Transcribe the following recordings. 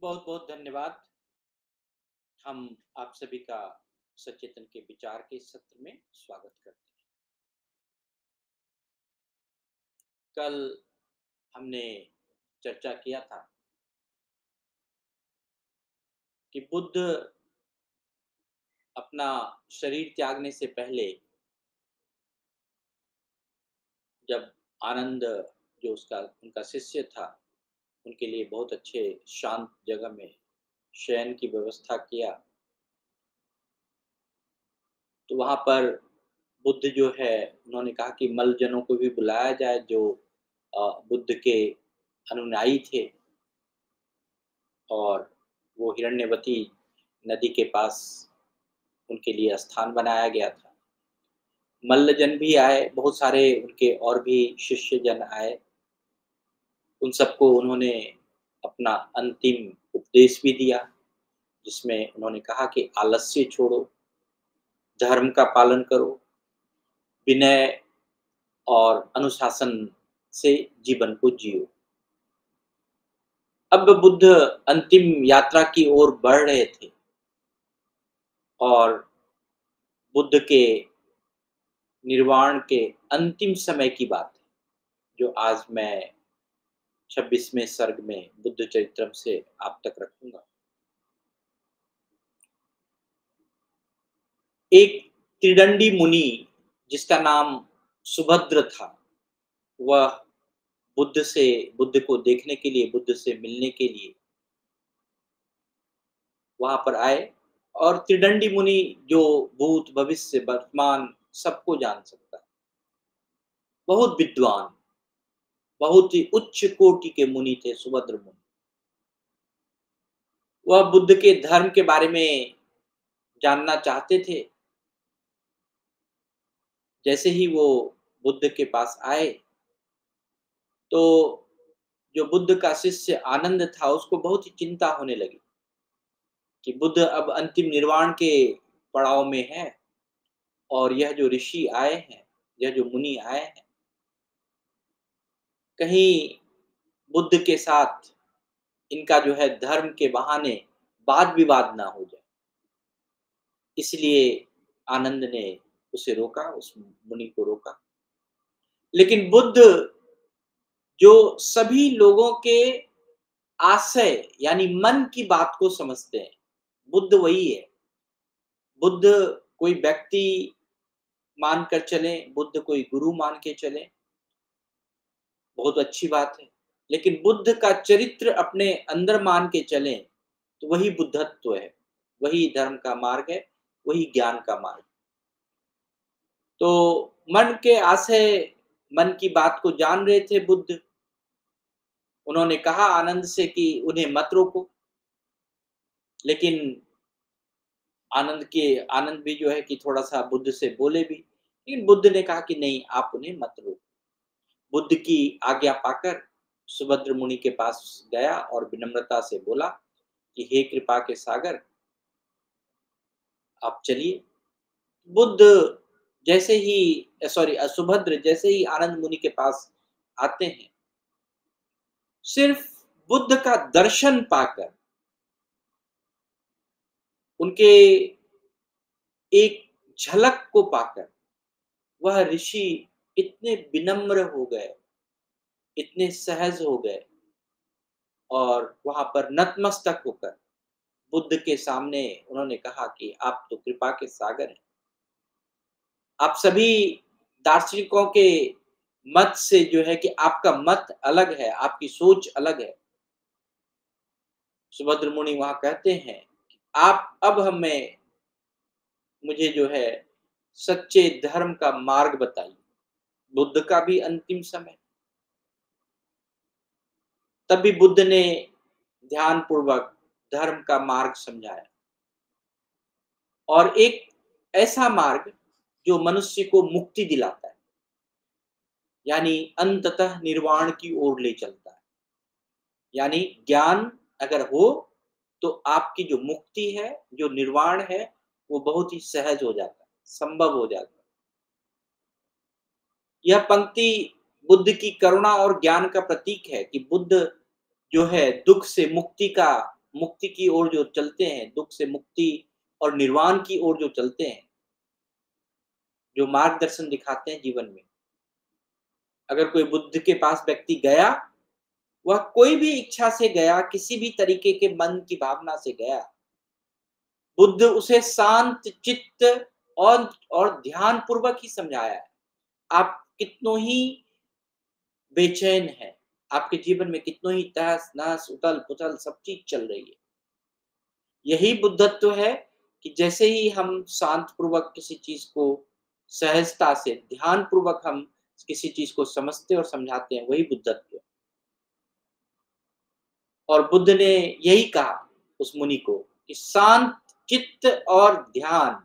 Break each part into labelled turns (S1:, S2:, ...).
S1: बहुत बहुत धन्यवाद। हम आप सभी का सचेतन के विचार के इस सत्र में स्वागत करते हैं। कल हमने चर्चा किया था कि बुद्ध अपना शरीर त्यागने से पहले जब आनंद जो उनका शिष्य था, उनके लिए बहुत अच्छे शांत जगह में शयन की व्यवस्था किया, तो वहाँ पर बुद्ध जो है उन्होंने कहा कि मल्लजनों को भी बुलाया जाए जो बुद्ध के अनुयायी थे, और वो हिरण्यवती नदी के पास उनके लिए स्थान बनाया गया था। मल्लजन भी आए, बहुत सारे उनके और भी शिष्य जन आए। उन सबको उन्होंने अपना अंतिम उपदेश भी दिया, जिसमें उन्होंने कहा कि आलस्य छोड़ो, धर्म का पालन करो, विनय और अनुशासन से जीवन को जियो। अब बुद्ध अंतिम यात्रा की ओर बढ़ रहे थे और बुद्ध के निर्वाण के अंतिम समय की बात है, जो आज मैं 26वें सर्ग में बुद्ध चरित्रम से आप तक रखूंगा। एक त्रिदंडी मुनि जिसका नाम सुभद्र था, वह बुद्ध को देखने के लिए, बुद्ध से मिलने के लिए वहां पर आए। और त्रिदंडी मुनि जो भूत भविष्य वर्तमान सबको जान सकता है, बहुत विद्वान, बहुत ही उच्च कोटि के मुनि थे सुभद्र मुनि। वह बुद्ध के धर्म के बारे में जानना चाहते थे। जैसे ही वो बुद्ध के पास आए, तो जो बुद्ध का शिष्य आनंद था, उसको बहुत ही चिंता होने लगी कि बुद्ध अब अंतिम निर्वाण के पड़ाव में है, और यह जो ऋषि आए हैं, यह जो मुनि आए हैं, कहीं बुद्ध के साथ इनका जो है धर्म के बहाने वाद विवाद ना हो जाए। इसलिए आनंद ने उसे रोका, उस मुनि को रोका। लेकिन बुद्ध जो सभी लोगों के आशय यानी मन की बात को समझते हैं, बुद्ध वही है। बुद्ध कोई व्यक्ति मानकर चले, बुद्ध कोई गुरु मान के चले, बहुत अच्छी बात है। लेकिन बुद्ध का चरित्र अपने अंदर मान के चले, तो वही बुद्धत्व है, वही धर्म का मार्ग है, वही ज्ञान का मार्ग। तो मन के आशय, मन की बात को जान रहे थे बुद्ध। उन्होंने कहा आनंद से कि उन्हें मत रोको, लेकिन आनंद भी जो है कि थोड़ा-सा बुद्ध से बोले भी, लेकिन बुद्ध ने कहा कि नहीं, आप उन्हें मत रोको। बुद्ध की आज्ञा पाकर सुभद्र मुनि के पास गया और विनम्रता से बोला कि हे कृपा के सागर, आप चलिए। बुद्ध जैसे ही सुभद्र जैसे ही आनंद मुनि के पास आते हैं, सिर्फ बुद्ध का दर्शन पाकर, उनके एक झलक को पाकर, वह ऋषि इतने विनम्र हो गए, इतने सहज हो गए, और वहां पर नतमस्तक होकर बुद्ध के सामने उन्होंने कहा कि आप तो कृपा के सागर हैं। आप सभी दार्शनिकों के मत से जो है कि आपका मत अलग है, आपकी सोच अलग है। सुभद्र मुनि वहां कहते हैं कि आप अब मुझे जो है सच्चे धर्म का मार्ग बताइए। बुद्ध का भी अंतिम समय। तभी बुद्ध ने ध्यान पूर्वक धर्म का मार्ग समझाया, और एक ऐसा मार्ग जो मनुष्य को मुक्ति दिलाता है, यानी अंततः निर्वाण की ओर ले चलता है। यानी ज्ञान अगर हो तो आपकी जो मुक्ति है, जो निर्वाण है, वो बहुत ही सहज हो जाता है, संभव हो जाता है। यह पंक्ति बुद्ध की करुणा और ज्ञान का प्रतीक है कि बुद्ध जो है दुख से मुक्ति का मुक्ति की ओर जो चलते हैं, दुःख से मुक्ति और निर्वाण की ओर जो चलते हैं, जो मार्गदर्शन दिखाते हैं जीवन में। अगर कोई बुद्ध के पास व्यक्ति गया, वह कोई भी इच्छा से गया, किसी भी तरीके के मन की भावना से गया, बुद्ध उसे शांत चित्त और ध्यान पूर्वक ही समझाया है। आप कितनों ही बेचैन हैं, आपके जीवन में कितनों ही तहस-नहस, उथल-पुथल सब चीज़ चल रही है। यही बुद्धत्व है कि जैसे ही हम शांत पूर्वक किसी चीज़ को सहजता से, ध्यान पूर्वक हम किसी चीज़ को समझते और समझाते हैं, वही बुद्धत्व है। और बुद्ध ने यही कहा उस मुनि को कि शांत चित्त और ध्यान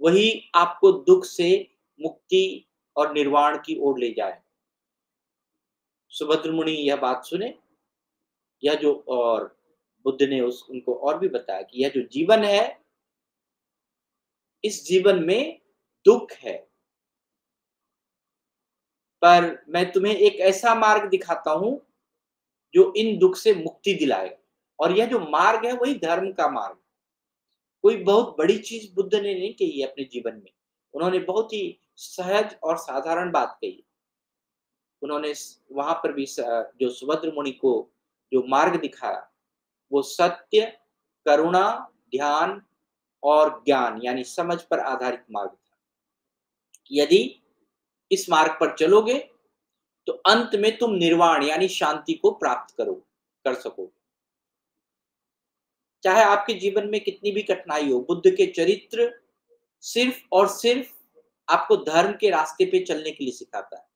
S1: वही आपको दुःख से मुक्ति और निर्वाण की ओर ले जाए। सुभद्र मुनि यह बात सुने, यह जो और बुद्ध ने उस उनको और भी बताया कि यह जो जीवन है, इस जीवन में दुःख है, पर मैं तुम्हें एक ऐसा मार्ग दिखाता हूँ, जो इन दुःख से मुक्ति दिलाएगा। और यह जो मार्ग है, वही धर्म का मार्ग। कोई बहुत बड़ी चीज़ बुद्ध ने नहीं कही है अपने जीवन में। उन्होंने बहुत ही सहज और साधारण बात कही। उन्होंने स वहाँ पर भी जो सुभद्र मुनि को जो मार्ग दिखाया, वो सत्य, करुणा, ध्यान और ज्ञान यानी समझ पर आधारित मार्ग था। यदि इस मार्ग पर चलोगे, तो अंत में तुम निर्वाण यानी शांति को प्राप्त कर सकोगे। चाहे आपके जीवन में कितनी भी कठिनाई हो, बुद्ध के चरित्र सिर्फ़ और सिर्फ़ आपको धर्म के रास्ते पे चलने के लिए सिखाता है।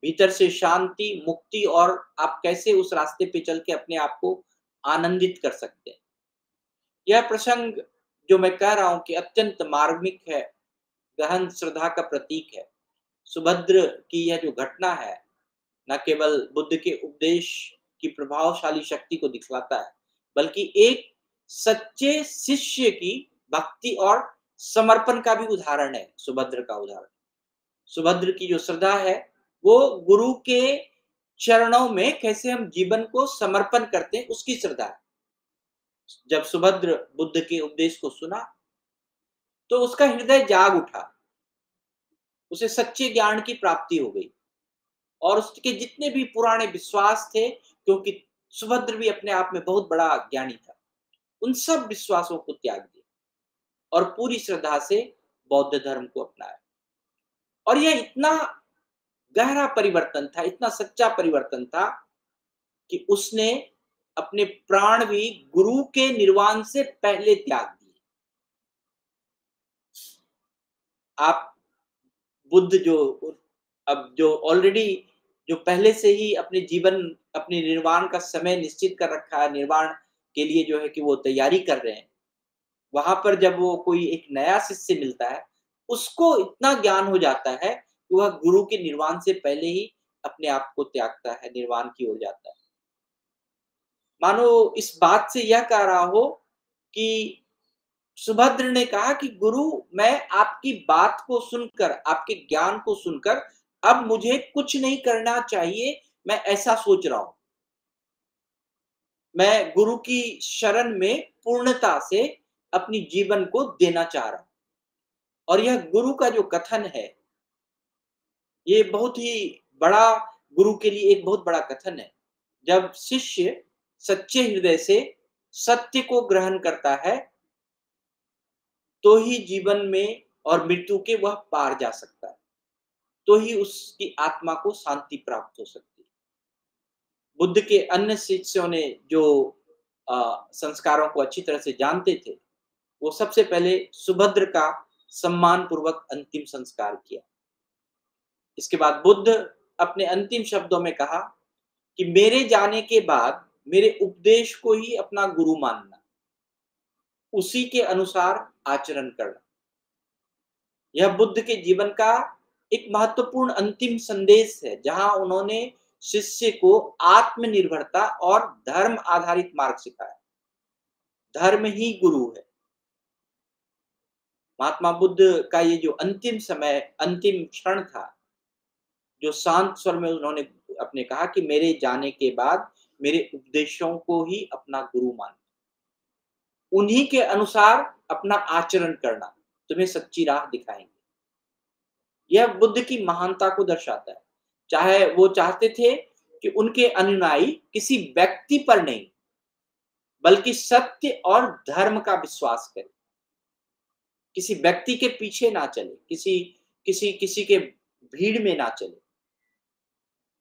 S1: भीतर से शांति, मुक्ति और आप कैसे उस रास्ते पे चल के अपने आप को आनंदित कर सकते हैं। यह प्रसंग जो मैं कह रहा हूँ कि अत्यंत मार्मिक है, गहन श्रद्धा का प्रतीक है। सुभद्र की यह जो घटना है, न केवल बुद्ध के उपदेश की प्रभावशाली शक्ति को दिखलाता है, बल्कि एक सच्चे शिष्य की भक्ति और समर्पण का भी उदाहरण है, सुभद्र का उदाहरण। सुभद्र की जो श्रद्धा है, वो गुरु के चरणों में कैसे हम जीवन को समर्पण करते हैं, उसकी श्रद्धा है। जब सुभद्र बुद्ध के उपदेश को सुना, तो उसका हृदय जाग उठा, उसे सच्चे ज्ञान की प्राप्ति हो गई और उसके जितने भी पुराने विश्वास थे, क्योंकि सुभद्र भी अपने आप में बहुत बड़ा ज्ञानी था, उन सब विश्वासों को त्याग दिया और पूरी श्रद्धा से बौद्ध धर्म को अपनाया। और यह इतना गहरा परिवर्तन था, इतना सच्चा परिवर्तन था कि उसने अपने प्राण भी गुरु के निर्वाण से पहले त्याग दिए। आप बुद्ध जो अब जो ऑलरेडी जो पहले से ही अपने जीवन, अपने निर्वाण का समय निश्चित कर रखा है, निर्वाण के लिए जो है कि वो तैयारी कर रहे हैं। वहाँ पर जब वो कोई एक नया शिष्य मिलता है, उसको इतना ज्ञान हो जाता है कि वह गुरु के निर्वाण से पहले ही अपने आप को त्यागता है, निर्वाण की ओर जाता है। मानो इस बात से यह कह रहा हो कि सुभद्र ने कहा कि गुरु, मैं आपकी बात को सुनकर, आपके ज्ञान को सुनकर अब मुझे कुछ नहीं करना चाहिए, मैं ऐसा सोच रहा हूँ। मैं गुरु की शरण में पूर्णता से अपनी जीवन को देना चाह रहा हूँ। और यह गुरु का जो कथन है, ये बहुत ही बड़ा, गुरु के लिए एक बहुत बड़ा कथन है। जब शिष्य सच्चे हृदय से सत्य को ग्रहण करता है, तो ही जीवन में और मृत्यु के वह पार जा सकता है। तो ही उसकी आत्मा को शांति प्राप्त हो सकती है। बुद्ध के अन्य शिष्यों ने जो संस्कारों को अच्छी तरह से जानते थे, वो सबसे पहले सुभद्र का सम्मान पूर्वक अंतिम संस्कार किया। इसके बाद बुद्ध अपने अंतिम शब्दों में कहा कि मेरे जाने के बाद मेरे उपदेश को ही अपना गुरु मानना, उसी के अनुसार आचरण करना। यह बुद्ध के जीवन का एक महत्वपूर्ण अंतिम संदेश है, जहां उन्होंने शिष्य को आत्मनिर्भरता और धर्म आधारित मार्ग सिखाया। धर्म ही गुरु है। महात्मा बुद्ध का ये जो अंतिम समय, अंतिम क्षण था, जो शांत स्वर में उन्होंने अपने कहा कि मेरे जाने के बाद मेरे उपदेशों को ही अपना गुरु मानना। उन्हीं के अनुसार अपना आचरण करना तुम्हें सच्ची राह दिखाएंगे। यह बुद्ध की महानता को दर्शाता है। चाहे वो चाहते थे कि उनके अनुयायी किसी व्यक्ति पर नहीं, बल्कि सत्य और धर्म का विश्वास करें। किसी व्यक्ति के पीछे ना चले, किसी किसी किसी के भीड़ में ना चले।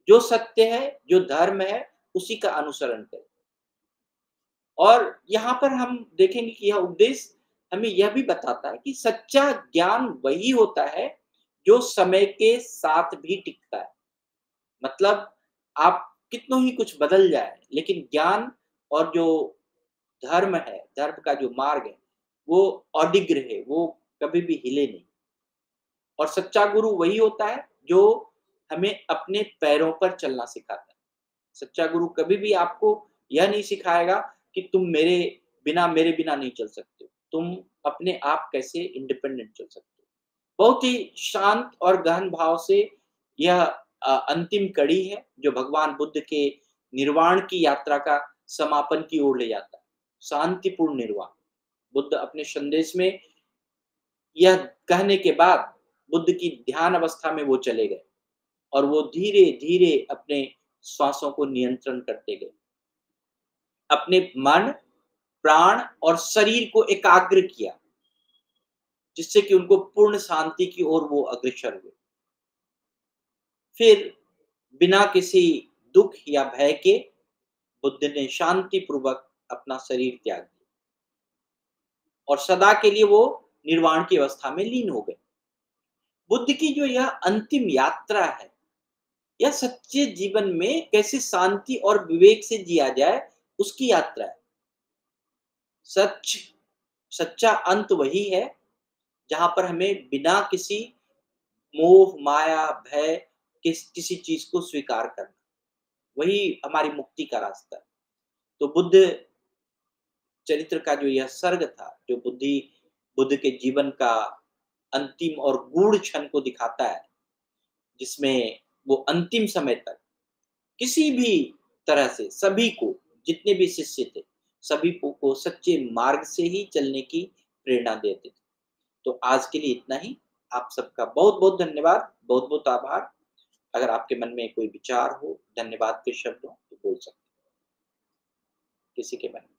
S1: जो सत्य है, जो धर्म है, उसी का अनुसरण करें। और यहाँ पर हम देखेंगे कि यह उपदेश हमें यह भी बताता है कि सच्चा ज्ञान वही होता है जो समय के साथ भी टिकता है। मतलब आप कितनों ही कुछ बदल जाए, लेकिन ज्ञान और जो धर्म है, धर्म का जो मार्ग है, वो अडिग रहे, वो कभी भी हिले नहीं। और सच्चा गुरु वही होता है जो हमें अपने पैरों पर चलना सिखाता है। सच्चा गुरु कभी भी आपको यह नहीं सिखाएगा कि तुम मेरे बिना नहीं चल सकते हो। तुम अपने आप कैसे इंडिपेंडेंट चल सकते हो। बहुत ही शांत और गहन भाव से यह अंतिम कड़ी है जो भगवान बुद्ध के निर्वाण की यात्रा का समापन की ओर ले जाता है। शांतिपूर्ण निर्वाण। बुद्ध अपने संदेश में यह कहने के बाद बुद्ध की ध्यान अवस्था में वो चले गए और वो धीरे-धीरे अपने श्वासों को नियंत्रण करते गए। अपने मन, प्राण और शरीर को एकाग्र किया, जिससे कि उनको पूर्ण शांति की ओर वो अग्रसर हुए। फिर बिना किसी दुःख या भय के बुद्ध ने शांति पूर्वक अपना शरीर त्याग दिया और सदा के लिए वो निर्वाण की अवस्था में लीन हो गए। बुद्ध की जो यह अंतिम यात्रा है, यह सच्चे जीवन में कैसे शांति और विवेक से जिया जाए, उसकी यात्रा है। सच सच्चा अंत वही है जहां पर हमें बिना किसी मोह, माया, भय किसी चीज को स्वीकार करना, वही हमारी मुक्ति का रास्ता है। तो बुद्ध चरित्र का जो यह सर्ग था, जो बुद्ध के जीवन का अंतिम और गूढ़ क्षण को दिखाता है, जिसमें वो अंतिम समय तक किसी भी तरह से सभी को, जितने भी शिष्य थे, सभी को सच्चे मार्ग से ही चलने की प्रेरणा देते थे। तो आज के लिए इतना ही। आप सबका बहुत-बहुत धन्यवाद, बहुत-बहुत आभार। अगर आपके मन में कोई विचार हो, धन्यवाद के शब्द हो, तो बोल सकते हैं, किसी के मन में।